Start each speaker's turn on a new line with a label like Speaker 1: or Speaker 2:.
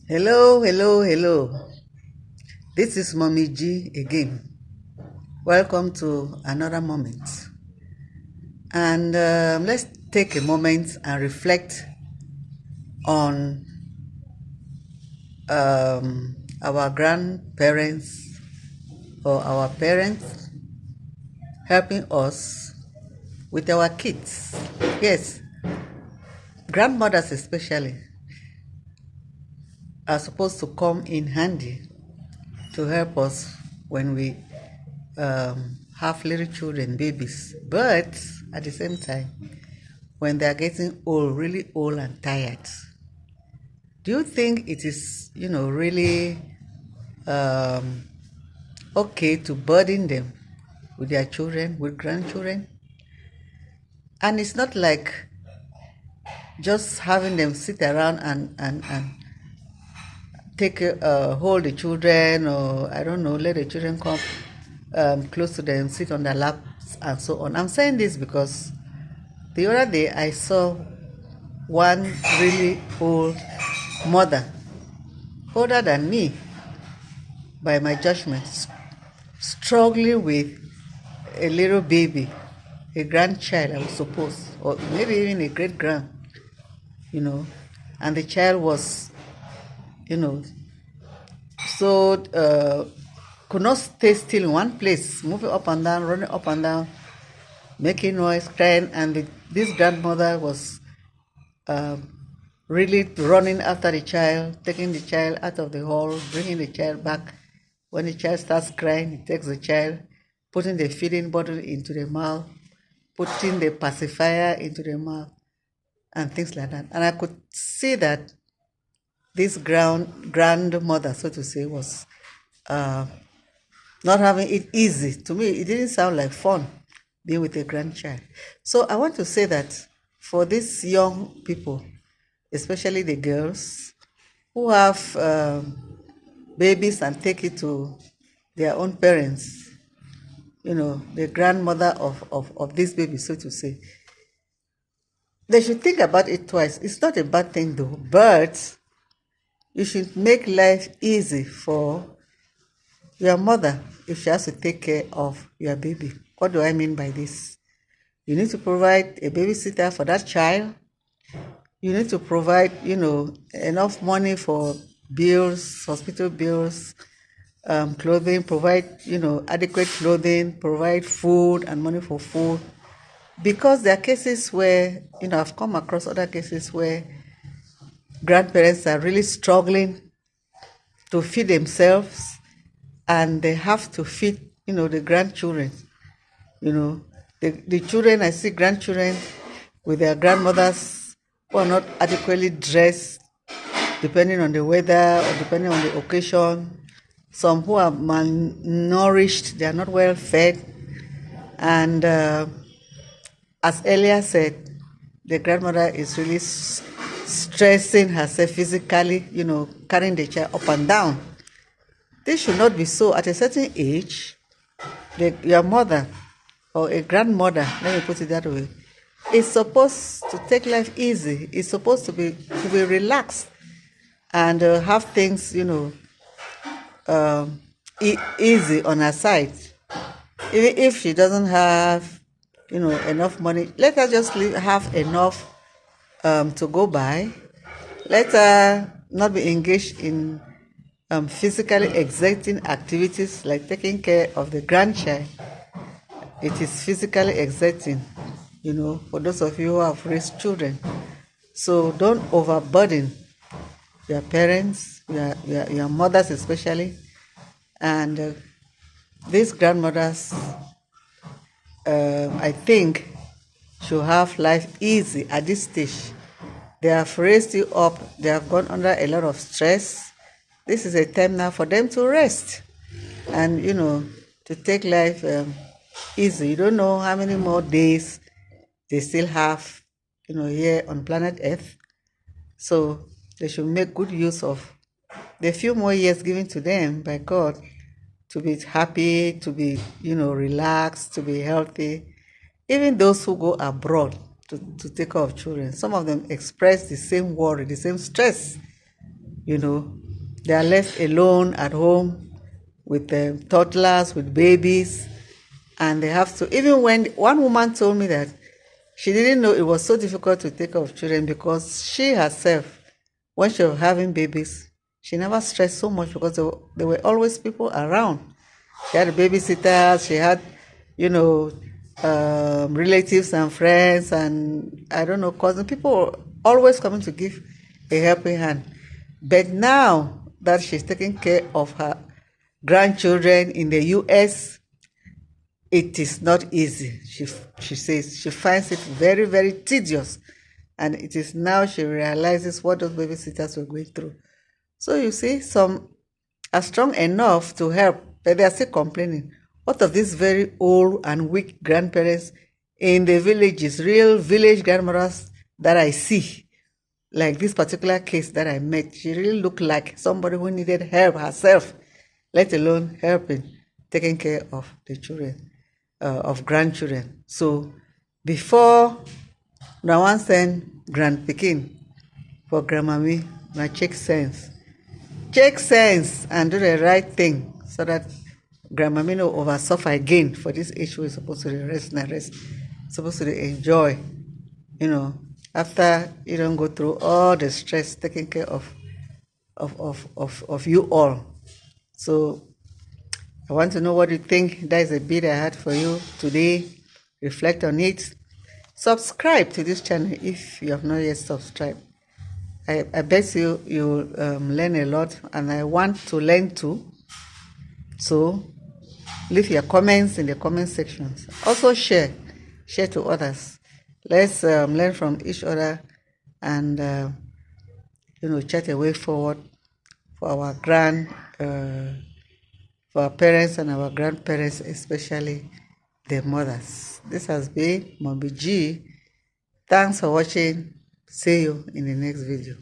Speaker 1: Hello, hello, hello. This is Mommy G again. Welcome to another moment. And let's take a moment and reflect on our grandparents or our parents helping us with our kids. Yes, grandmothers especially are supposed to come in handy to help us when we have little children, babies. But at the same time, when they are getting old, really old and tired, do you think it is, really um, okay to burden them with their children, with grandchildren? And it's not like just having them sit around and take hold the children, or I don't know, let the children come close to them, sit on their laps and so on. I'm saying this because the other day I saw one really old mother, older than me by my judgment, struggling with a little baby, a grandchild, I would suppose, or maybe even a great grand, you know, and the child was, you know, so could not stay still in one place, moving up and down, running up and down, making noise, crying, and this grandmother was uh, really running after the child, taking the child out of the hall, bringing the child back. When the child starts crying, he takes the child, putting the feeding bottle into the mouth, putting the pacifier into the mouth, and things like that. And I could see that this grandmother, so to say, was uh, not having it easy. To me, it didn't sound like fun being with a grandchild. So I want to say that for these young people, especially the girls who have babies and take it to their own parents, the grandmother of this baby, so to say, they should think about it twice. It's not a bad thing though, but you should make life easy for your mother if she has to take care of your baby. What do I mean by this? You need to provide a babysitter for that child. You need to provide, enough money for bills, hospital bills, clothing, provide, adequate clothing, provide food and money for food. Because there are cases where, I've come across other cases where grandparents are really struggling to feed themselves and they have to feed, the grandchildren. The children, I see grandchildren with their grandmothers who are not adequately dressed, depending on the weather or depending on the occasion. Some who are malnourished, they are not well fed. And as earlier said, the grandmother is really stressing herself physically, carrying the child up and down. This should not be so. At a certain age, your mother or a grandmother, let me put it that way, is supposed to take life easy. It's supposed to be relaxed and have things, easy on her side. Even if she doesn't have, enough money, let her just have enough to go by. Let her not be engaged in physically exerting activities like taking care of the grandchild. It is physically exerting, for those of you who have raised children. So don't overburden your parents, your mothers especially, and these grandmothers, I think, should have life easy at this stage. They have raised you up, they have gone under a lot of stress. This is a time now for them to rest and, to take life easy. You don't know how many more days they still have, here on planet Earth. So they should make good use of the few more years given to them by God to be happy, to be, relaxed, to be healthy. Even those who go abroad to take care of children, some of them express the same worry, the same stress You know, they are left alone at home with toddlers, with babies, and they have to, even when one woman told me that she didn't know it was so difficult to take care of children because she herself, when she was having babies, she never stressed so much because there were always people around. She had babysitters, she had, you know, relatives and friends, and I don't know, cousins. People were always coming to give a helping hand. But now that she's taking care of her grandchildren in the US, it is not easy. She says she finds it very, very tedious. And it is now she realizes what those babysitters were going through. So you see, some are strong enough to help, but they are still complaining. What of these very old and weak grandparents in the villages, real village grandmothers that I see? Like this particular case that I met, she really looked like somebody who needed help herself, let alone helping, taking care of the children, of grandchildren. So before na one send grand pikin for grandmammy, na check sense. Check sense and do the right thing so that grandmammy no over suffer again for this age wey supposed to rest na rest, supposed to enjoy, you know, after you don't go through all the stress taking care of you all. So I want to know what you think. That is a bit I had for you today. Reflect on it. Subscribe to this channel if you have not yet subscribed. I bet you'll learn a lot, and I want to learn too. So leave your comments in the comment sections. Also share to others. Let's learn from each other and chart a way forward for our for our parents and our grandparents, especially the mothers. This has been Mommy G. Thanks for watching. See you in the next video.